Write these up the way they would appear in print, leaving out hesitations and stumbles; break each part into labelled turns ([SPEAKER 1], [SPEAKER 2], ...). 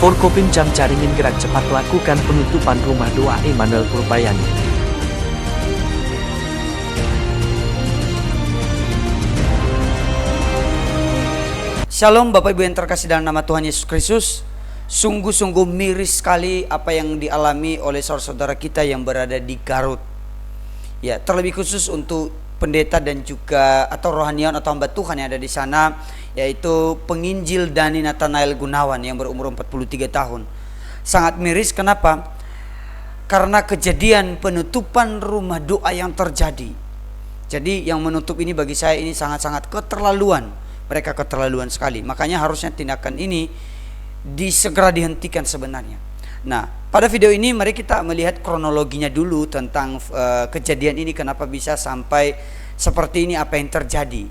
[SPEAKER 1] Forkopimcam Caringin gerak cepat lakukan penutupan rumah doa Immanuel Purbayani.
[SPEAKER 2] Shalom Bapak Ibu yang terkasih dalam nama Tuhan Yesus Kristus. Sungguh-sungguh miris sekali apa yang dialami oleh saudara-saudara kita yang berada di Garut. Ya, terlebih khusus untuk pendeta dan juga atau rohaniawan atau hamba Tuhan yang ada di sana, yaitu penginjil Dani Nathanael Gunawan yang berumur 43 tahun. Sangat miris, kenapa? Karena kejadian penutupan rumah doa yang terjadi. Jadi yang menutup ini bagi saya ini sangat-sangat keterlaluan. Mereka keterlaluan sekali. Makanya harusnya tindakan ini segera dihentikan sebenarnya. Nah, pada video ini mari kita melihat kronologinya dulu tentang kejadian ini, kenapa bisa sampai seperti ini, apa yang terjadi.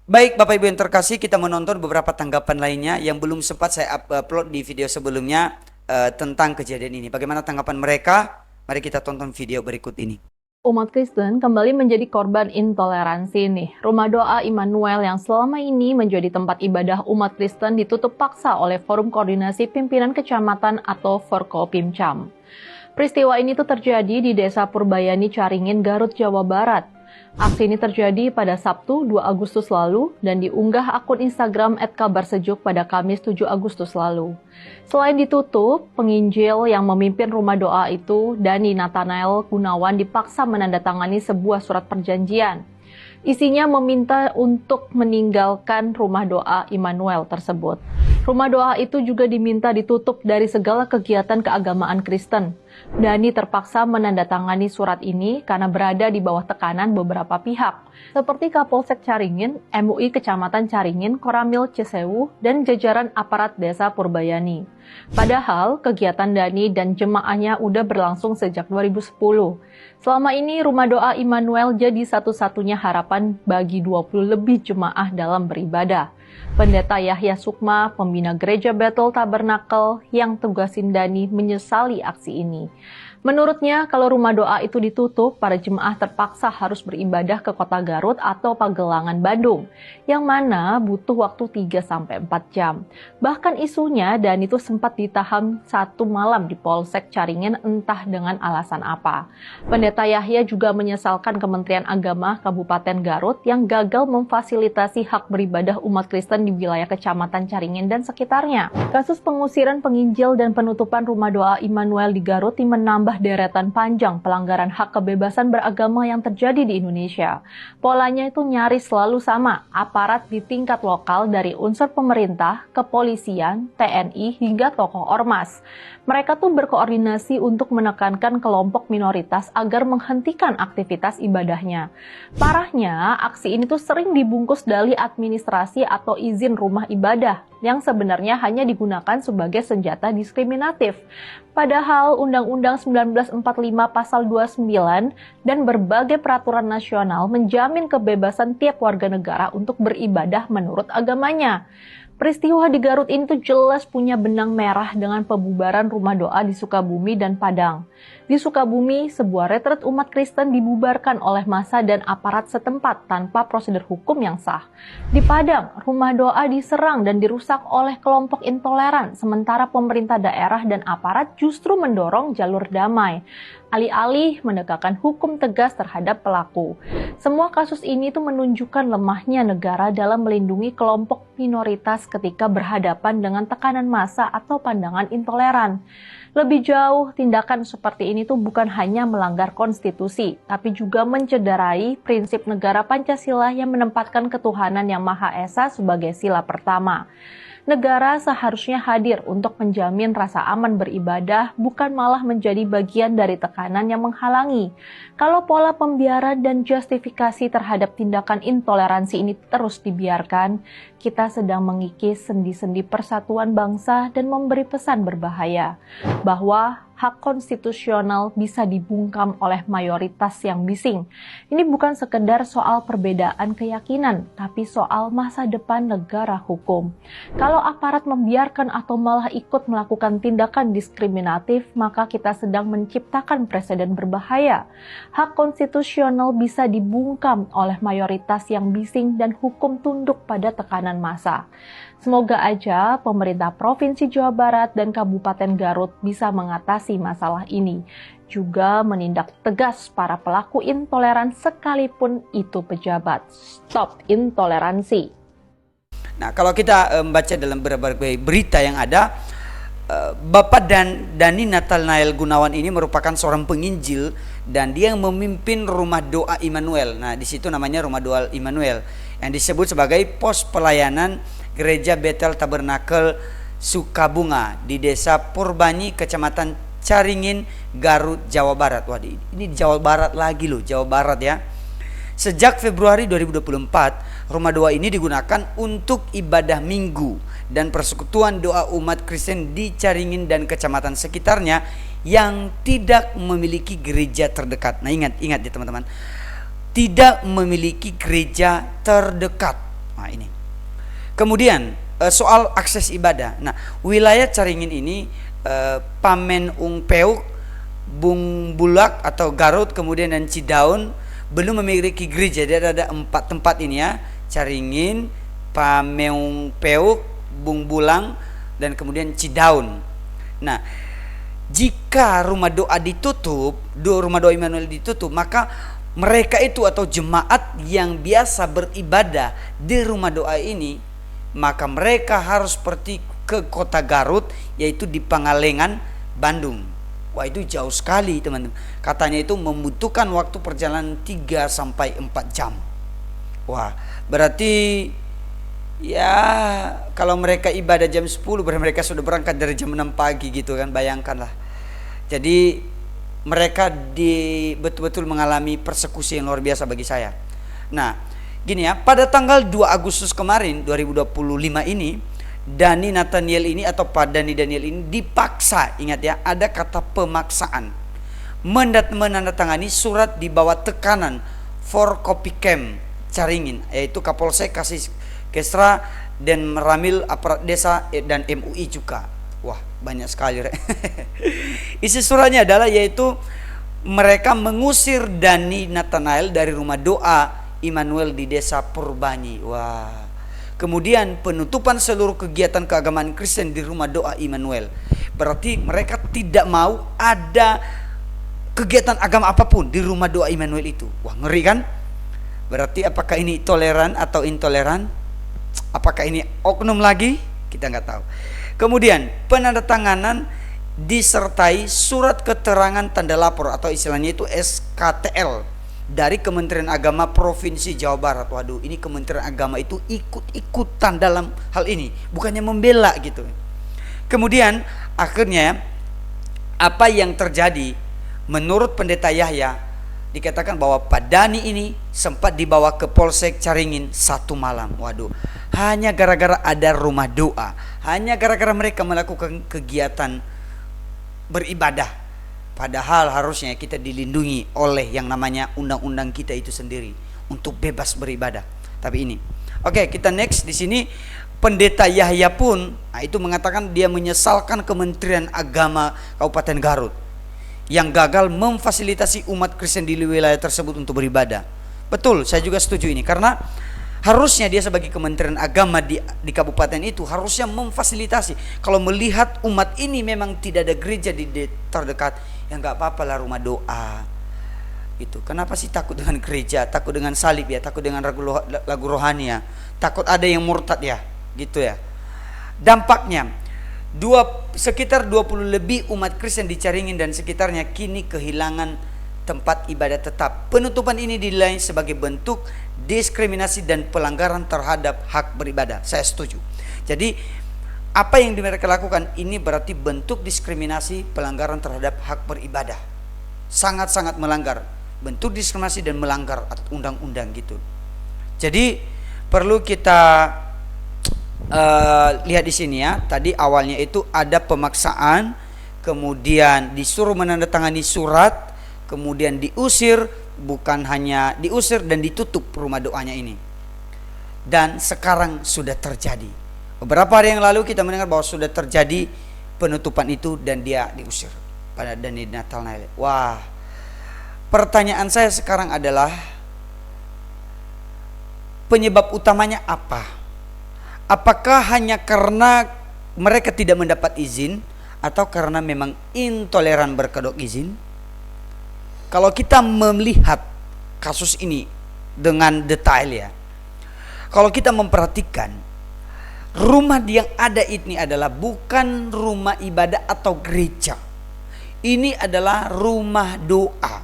[SPEAKER 2] Baik Bapak Ibu yang terkasih, kita menonton beberapa tanggapan lainnya yang belum sempat saya upload di video sebelumnya tentang kejadian ini. Bagaimana tanggapan mereka? Mari kita tonton video berikut ini.
[SPEAKER 3] Umat Kristen kembali menjadi korban intoleransi nih. Rumah doa Immanuel yang selama ini menjadi tempat ibadah umat Kristen ditutup paksa oleh Forum Koordinasi Pimpinan Kecamatan atau Forkopimcam. Peristiwa ini tuh terjadi di Desa Purbayani, Caringin, Garut, Jawa Barat. Aksi ini terjadi pada Sabtu 2 Agustus lalu dan diunggah akun Instagram @kabarsejuk pada Kamis 7 Agustus lalu. Selain ditutup, penginjil yang memimpin rumah doa itu, Dani Nathanael Gunawan, dipaksa menandatangani sebuah surat perjanjian. Isinya meminta untuk meninggalkan rumah doa Immanuel tersebut. Rumah doa itu juga diminta ditutup dari segala kegiatan keagamaan Kristen. Dani terpaksa menandatangani surat ini karena berada di bawah tekanan beberapa pihak, seperti Kapolsek Caringin, MUI Kecamatan Caringin, Koramil Cisewu, dan jajaran aparat Desa Purbayani. Padahal kegiatan Dani dan jemaahnya udah berlangsung sejak 2010. Selama ini rumah doa Immanuel jadi satu-satunya harapan bagi 20 lebih jemaah dalam beribadah. Pendeta Yahya Sukma, pembina gereja Bethel Tabernakel yang tugasin Dani, menyesali aksi ini. Menurutnya, kalau rumah doa itu ditutup, para jemaah terpaksa harus beribadah ke kota Garut atau Pagelangan, Bandung, yang mana butuh waktu 3-4 jam. Bahkan isunya, Dani itu sempat ditahan 1 malam di Polsek Caringin, entah dengan alasan apa. Pendeta Yahya juga menyesalkan Kementerian Agama Kabupaten Garut yang gagal memfasilitasi hak beribadah umat Kristen di wilayah Kecamatan Caringin dan sekitarnya. Kasus pengusiran penginjil dan penutupan rumah doa Immanuel di Garut menambah deretan panjang pelanggaran hak kebebasan beragama yang terjadi di Indonesia. Polanya itu nyaris selalu sama, aparat di tingkat lokal dari unsur pemerintah, kepolisian, TNI, hingga tokoh ormas. Mereka tuh berkoordinasi untuk menekankan kelompok minoritas agar menghentikan aktivitas ibadahnya. Parahnya, aksi ini tuh sering dibungkus dalih administrasi atau izin rumah ibadah, yang sebenarnya hanya digunakan sebagai senjata diskriminatif. Padahal Undang-Undang 1945 Pasal 29 dan berbagai peraturan nasional menjamin kebebasan tiap warga negara untuk beribadah menurut agamanya. Peristiwa di Garut ini tuh jelas punya benang merah dengan pembubaran rumah doa di Sukabumi dan Padang. Di Sukabumi, sebuah retret umat Kristen dibubarkan oleh massa dan aparat setempat tanpa prosedur hukum yang sah. Di Padang, rumah doa diserang dan dirusak oleh kelompok intoleran, sementara pemerintah daerah dan aparat justru mendorong jalur damai, alih-alih menegakkan hukum tegas terhadap pelaku. Semua kasus ini tuh menunjukkan lemahnya negara dalam melindungi kelompok minoritas ketika berhadapan dengan tekanan massa atau pandangan intoleran. Lebih jauh, tindakan seperti ini tuh bukan hanya melanggar konstitusi, tapi juga mencederai prinsip negara Pancasila yang menempatkan ketuhanan yang Maha Esa sebagai sila pertama. Negara seharusnya hadir untuk menjamin rasa aman beribadah, bukan malah menjadi bagian dari tekanan yang menghalangi. Kalau pola pembiaran dan justifikasi terhadap tindakan intoleransi ini terus dibiarkan, kita sedang mengikis sendi-sendi persatuan bangsa dan memberi pesan berbahaya, bahwa hak konstitusional bisa dibungkam oleh mayoritas yang bising. Ini bukan sekedar soal perbedaan keyakinan, tapi soal masa depan negara hukum. Kalau aparat membiarkan atau malah ikut melakukan tindakan diskriminatif, maka kita sedang menciptakan presiden berbahaya. Hak konstitusional bisa dibungkam oleh mayoritas yang bising dan hukum tunduk pada tekanan massa. Semoga aja pemerintah Provinsi Jawa Barat dan Kabupaten Garut bisa mengatasi masalah ini, juga menindak tegas para pelaku intoleran sekalipun itu pejabat. Stop intoleransi.
[SPEAKER 2] Nah, kalau kita membaca dalam berbagai berita yang ada, Bapak Dani Nathanael Gunawan ini merupakan seorang penginjil dan dia yang memimpin Rumah Doa Immanuel. Nah, di situ namanya Rumah Doa Immanuel yang disebut sebagai pos pelayanan Gereja Betel Tabernakel Sukabunga di Desa Purbanyi, Kecamatan Caringin, Garut, Jawa Barat. Wah, ini Jawa Barat lagi loh, Jawa Barat ya. Sejak Februari 2024, Rumah Doa ini digunakan untuk ibadah minggu dan persekutuan doa umat Kristen di Caringin dan kecamatan sekitarnya yang tidak memiliki gereja terdekat. Nah, ingat ya teman-teman, tidak memiliki gereja terdekat. Nah, ini. Kemudian soal akses ibadah. Nah, wilayah Caringin ini Pamen Ungpeuk, Bung Bulak atau Garut, kemudian dan Cidaun belum memiliki gereja. Dia ada 4 tempat ini ya, Caringin, Pamen Ungpeuk, Bung Bulang, dan kemudian Cidaun. Nah, jika rumah doa ditutup, Rumah Doa Immanuel ditutup, maka mereka itu atau jemaat yang biasa beribadah di rumah doa ini, maka mereka harus pergi ke kota Garut, yaitu di Pangalengan, Bandung. Wah, itu jauh sekali teman-teman. Katanya itu membutuhkan waktu perjalanan 3-4 jam. Wah, berarti ya kalau mereka ibadah jam 10, berarti mereka sudah berangkat dari jam 6 pagi gitu kan, bayangkanlah. Jadi mereka betul-betul mengalami persekusi yang luar biasa bagi saya. Nah, gini ya, pada tanggal 2 Agustus kemarin 2025 ini, Dani Nathanael ini atau Pak Dani Daniel ini dipaksa, ingat ya, ada kata pemaksaan, menandatangani surat di bawah tekanan Forkopimda Caringin, yaitu Kapolsek Kesra dan Ramil aparat desa dan MUI juga. Wah, banyak sekali. Isi suratnya adalah yaitu mereka mengusir Dani Nathanael dari Rumah Doa Immanuel di Desa Purbanyi. Wah. Kemudian penutupan seluruh kegiatan keagamaan Kristen di Rumah Doa Immanuel. Berarti mereka tidak mau ada kegiatan agama apapun di Rumah Doa Immanuel itu. Wah, ngeri kan? Berarti apakah ini toleran atau intoleran? Apakah ini oknum lagi? Kita nggak tahu. Kemudian penandatanganan disertai surat keterangan tanda lapor atau istilahnya itu SKTL dari Kementerian Agama Provinsi Jawa Barat. Waduh, ini Kementerian Agama itu ikut-ikutan dalam hal ini, bukannya membela gitu. Kemudian akhirnya apa yang terjadi? Menurut Pendeta Yahya dikatakan bahwa Pak Dani ini sempat dibawa ke Polsek Caringin 1 malam. Waduh, hanya gara-gara ada rumah doa, hanya gara-gara mereka melakukan kegiatan beribadah. Padahal harusnya kita dilindungi oleh yang namanya undang-undang kita itu sendiri untuk bebas beribadah. Tapi ini, oke, kita next di sini. Pendeta Yahya pun itu mengatakan dia menyesalkan Kementerian Agama Kabupaten Garut yang gagal memfasilitasi umat Kristen di wilayah tersebut untuk beribadah. Betul, saya juga setuju ini, karena harusnya dia sebagai Kementerian Agama di kabupaten itu harusnya memfasilitasi. Kalau melihat umat ini memang tidak ada gereja di terdekat, ya nggak apa-apa lah rumah doa. Itu kenapa sih takut dengan gereja, takut dengan salib ya, takut dengan lagu rohani ya, takut ada yang murtad ya, gitu ya. Dampaknya sekitar 20 lebih umat Kristen di Caringin dan sekitarnya kini kehilangan tempat ibadah tetap. Penutupan ini dinilai sebagai bentuk diskriminasi dan pelanggaran terhadap hak beribadah. Saya setuju. Jadi apa yang mereka lakukan ini berarti bentuk diskriminasi, pelanggaran terhadap hak beribadah. Sangat-sangat melanggar, bentuk diskriminasi dan melanggar undang-undang gitu. Jadi perlu kita lihat di sini ya. Tadi awalnya itu ada pemaksaan, kemudian disuruh menandatangani surat, kemudian diusir, bukan hanya diusir dan ditutup rumah doanya ini. Dan sekarang sudah terjadi. Beberapa hari yang lalu kita mendengar bahwa sudah terjadi penutupan itu dan dia diusir pada dan di Natal Nail. Wah, pertanyaan saya sekarang adalah penyebab utamanya apa? Apakah hanya karena mereka tidak mendapat izin atau karena memang intoleran berkedok izin? Kalau kita melihat kasus ini dengan detail ya, kalau kita memperhatikan, rumah yang ada ini adalah bukan rumah ibadah atau gereja. Ini adalah rumah doa.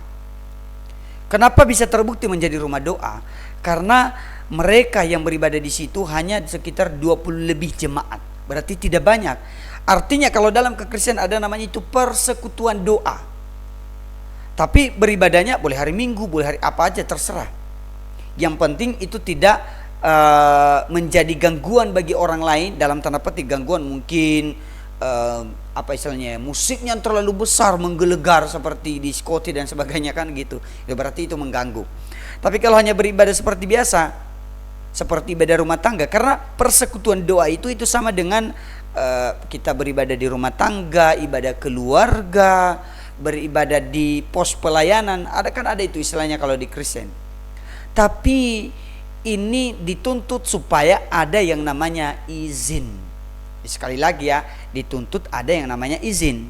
[SPEAKER 2] Kenapa bisa terbukti menjadi rumah doa? Karena mereka yang beribadah di situ hanya sekitar 20 lebih jemaat. Berarti tidak banyak. Artinya kalau dalam kekristenan ada namanya itu persekutuan doa. Tapi beribadahnya boleh hari Minggu, boleh hari apa aja terserah. Yang penting itu tidak menjadi gangguan bagi orang lain. Dalam tanda petik gangguan mungkin apa istilahnya, musiknya yang terlalu besar menggelegar seperti di diskoti dan sebagainya kan gitu. Ya berarti itu mengganggu. Tapi kalau hanya beribadah seperti biasa, seperti ibadah rumah tangga, karena persekutuan doa itu sama dengan kita beribadah di rumah tangga, ibadah keluarga, beribadah di pos pelayanan, ada itu istilahnya kalau di Kristen. Tapi ini dituntut supaya ada yang namanya izin. Sekali lagi ya, dituntut ada yang namanya izin.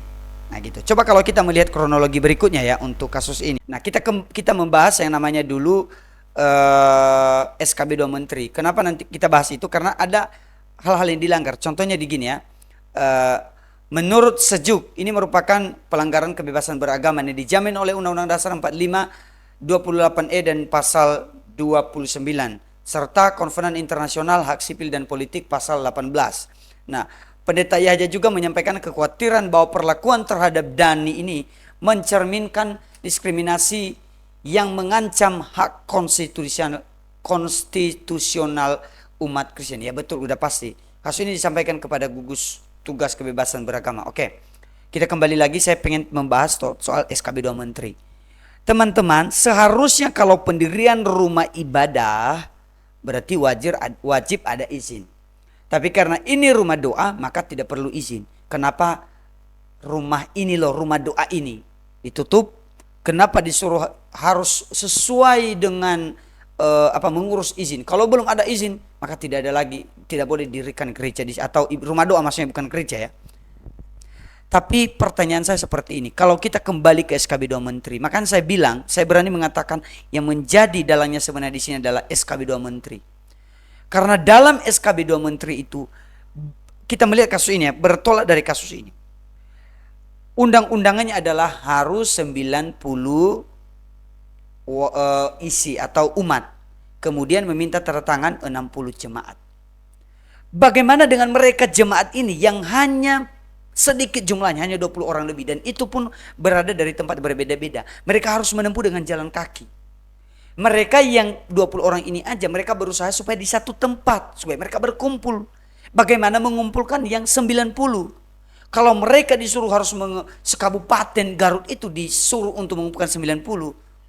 [SPEAKER 2] Nah gitu. Coba kalau kita melihat kronologi berikutnya ya untuk kasus ini. Nah kita membahas yang namanya dulu SKB 2 Menteri. Kenapa nanti kita bahas itu? Karena ada hal-hal yang dilanggar. Contohnya di gini ya. Menurut Sejuk, ini merupakan pelanggaran kebebasan beragama yang dijamin oleh Undang-Undang Dasar 45, 28E dan pasal 29 serta Konven Internasional Hak Sipil dan Politik pasal 18. Nah, Pendeta Yahya juga menyampaikan kekhawatiran bahwa perlakuan terhadap Dhani ini mencerminkan diskriminasi yang mengancam hak konstitusional umat Kristen. Ya betul, udah pasti. Kasus ini disampaikan kepada gugus tugas kebebasan beragama. Oke, kita kembali lagi, saya pengen membahas soal SKB 2 Menteri. Teman-teman, seharusnya kalau pendirian rumah ibadah berarti wajib ada izin. Tapi karena ini rumah doa, maka tidak perlu izin. Kenapa rumah ini loh, rumah doa ini ditutup? Kenapa disuruh harus sesuai dengan mengurus izin? Kalau belum ada izin, maka tidak boleh didirikan gereja atau rumah doa, maksudnya bukan gereja ya. Tapi pertanyaan saya seperti ini, kalau kita kembali ke SKB 2 Menteri, maka saya bilang, saya berani mengatakan yang menjadi dalangnya sebenarnya di sini adalah SKB 2 Menteri. Karena dalam SKB 2 Menteri itu, kita melihat kasus ini ya, bertolak dari kasus ini. Undang-undangannya adalah harus 90 isi atau umat. Kemudian meminta tanda tangan 60 jemaat. Bagaimana dengan mereka jemaat ini yang hanya sedikit jumlahnya, hanya 20 orang lebih, dan itu pun berada dari tempat berbeda-beda. Mereka harus menempuh dengan jalan kaki. Mereka yang 20 orang ini aja, mereka berusaha supaya di satu tempat, supaya mereka berkumpul. Bagaimana mengumpulkan yang 90? Kalau mereka disuruh harus sekabupaten Garut itu disuruh untuk mengumpulkan 90,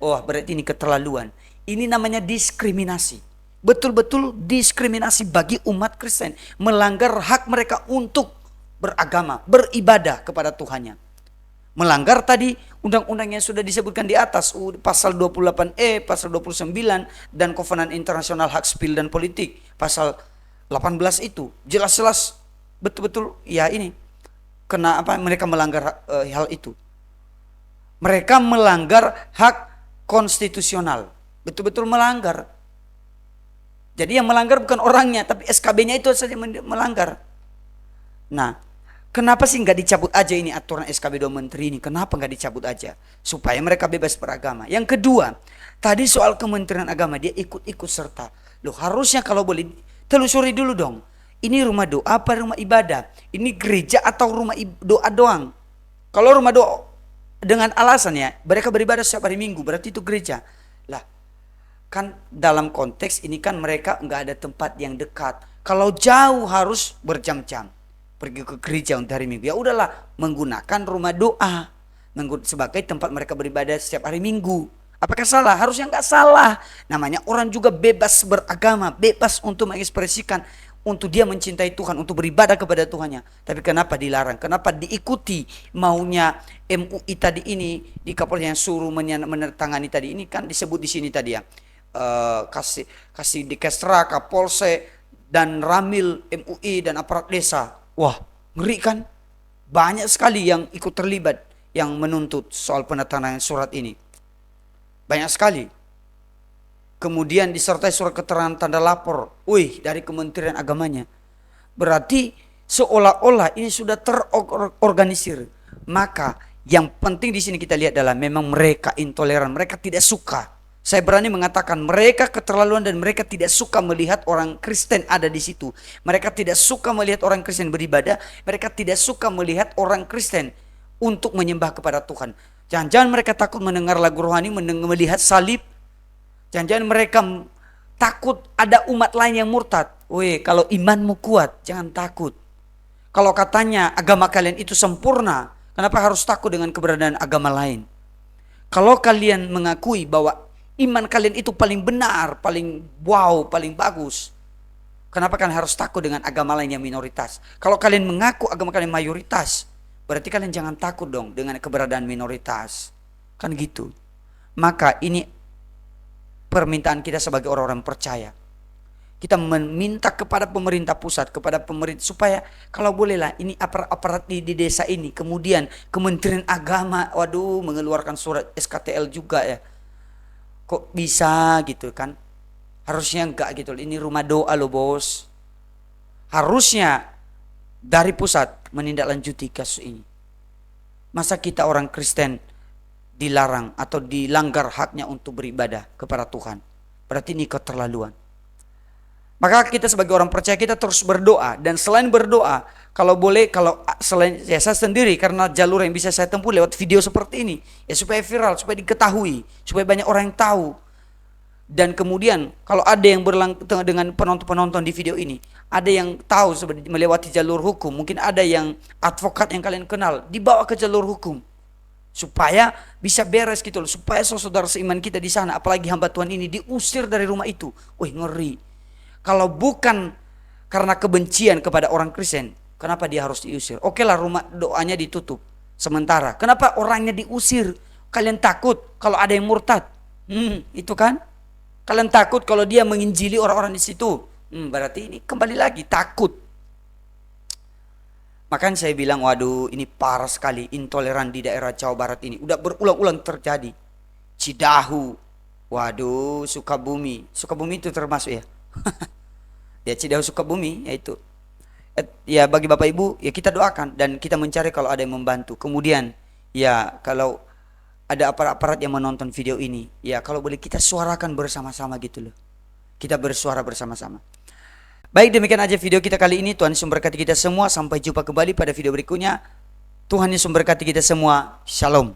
[SPEAKER 2] oh berarti ini keterlaluan. Ini namanya diskriminasi. Betul-betul diskriminasi bagi umat Kristen. Melanggar hak mereka untuk beragama, beribadah kepada Tuhannya. Melanggar tadi undang-undang yang sudah disebutkan di atas, pasal 28E, pasal 29 dan Konven Internasional Hak Sipil dan Politik pasal 18 itu jelas-jelas betul-betul ya ini mereka melanggar hal itu. Mereka melanggar hak konstitusional, betul-betul melanggar. Jadi yang melanggar bukan orangnya, tapi SKB-nya itu saja melanggar. Nah, kenapa sih nggak dicabut aja ini aturan SKB 2 Menteri ini? Kenapa nggak dicabut aja? Supaya mereka bebas beragama. Yang kedua, tadi soal Kementerian Agama, dia ikut-ikut serta. Loh, harusnya kalau boleh telusuri dulu dong. Ini rumah doa apa rumah ibadah? Ini gereja atau rumah doa doang? Kalau rumah doa dengan alasan ya, mereka beribadah setiap hari Minggu, berarti itu gereja. Lah, kan dalam konteks ini kan mereka nggak ada tempat yang dekat. Kalau jauh harus berjam-jam. pergi ke gereja untuk hari Minggu. Ya udahlah, menggunakan rumah doa sebagai tempat mereka beribadah setiap hari Minggu. Apakah salah? Harusnya nggak salah. Namanya orang juga bebas beragama, bebas untuk mengekspresikan, untuk dia mencintai Tuhan, untuk beribadah kepada Tuhannya. Tapi kenapa dilarang? Kenapa diikuti maunya MUI tadi ini, di Kapolri yang suruh menandatangani tadi ini, kan disebut di sini tadi ya, kasih di Kestra, Kapolsek, dan Ramil MUI dan aparat desa. Wah, ngeri kan? Banyak sekali yang ikut terlibat, yang menuntut soal penandatanganan surat ini. Banyak sekali. Kemudian disertai surat keterangan tanda lapor, dari Kementerian Agamanya. Berarti seolah-olah ini sudah terorganisir. Maka yang penting di sini kita lihat adalah memang mereka intoleran, mereka tidak suka. Saya berani mengatakan mereka keterlaluan dan mereka tidak suka melihat orang Kristen ada di situ. Mereka tidak suka melihat orang Kristen beribadah, mereka tidak suka melihat orang Kristen untuk menyembah kepada Tuhan. Jangan-jangan mereka takut mendengar lagu rohani, melihat salib. Jangan-jangan mereka takut ada umat lain yang murtad. Kalau imanmu kuat, jangan takut. Kalau katanya agama kalian itu sempurna, kenapa harus takut dengan keberadaan agama lain? Kalau kalian mengakui bahwa iman kalian itu paling benar, paling wow, paling bagus, kenapa kalian harus takut dengan agama lain yang minoritas? Kalau kalian mengaku agama kalian mayoritas, berarti kalian jangan takut dong dengan keberadaan minoritas. Kan gitu. Maka ini permintaan kita sebagai orang-orang percaya. Kita meminta kepada pemerintah pusat, kepada pemerintah, supaya kalau bolehlah ini aparat di desa ini, kemudian Kementerian Agama, mengeluarkan surat SKTL juga ya. Kok bisa gitu kan? Harusnya enggak gitu. Ini rumah doa loh bos. Harusnya dari pusat menindaklanjuti kasus ini. Masa kita orang Kristen dilarang atau dilanggar haknya untuk beribadah kepada Tuhan? Berarti ini keterlaluan. Maka kita sebagai orang percaya kita terus berdoa, dan selain berdoa, kalau boleh, kalau selain saya sendiri, karena jalur yang bisa saya tempuh lewat video seperti ini ya, supaya viral, supaya diketahui, supaya banyak orang yang tahu. Dan kemudian kalau ada yang dengan penonton di video ini, ada yang tahu melewati jalur hukum, mungkin ada yang advokat yang kalian kenal, dibawa ke jalur hukum supaya bisa beres gitu loh, supaya saudara seiman kita di sana, apalagi hamba Tuhan ini, diusir dari rumah itu. Ngeri. Kalau bukan karena kebencian kepada orang Kristen, kenapa dia harus diusir? Oke lah, rumah doanya ditutup sementara, kenapa orangnya diusir? Kalian takut kalau ada yang murtad? Itu kan? Kalian takut kalau dia menginjili orang-orang di situ? Berarti ini kembali lagi takut. Makanya saya bilang, ini parah sekali intoleran di daerah Jawa Barat ini. Udah berulang-ulang terjadi. Cidahu, Sukabumi. Sukabumi itu termasuk ya. Ya, Cidahu Sukabumi, yaitu. Ya, bagi Bapak Ibu, ya kita doakan dan kita mencari kalau ada yang membantu. Kemudian, ya kalau ada aparat-aparat yang menonton video ini, ya kalau boleh kita suarakan bersama-sama gitu loh. Kita bersuara bersama-sama. Baik, demikian aja video kita kali ini. Tuhan Yesus memberkati kita semua. Sampai jumpa kembali pada video berikutnya. Tuhan Yesus memberkati kita semua. Shalom.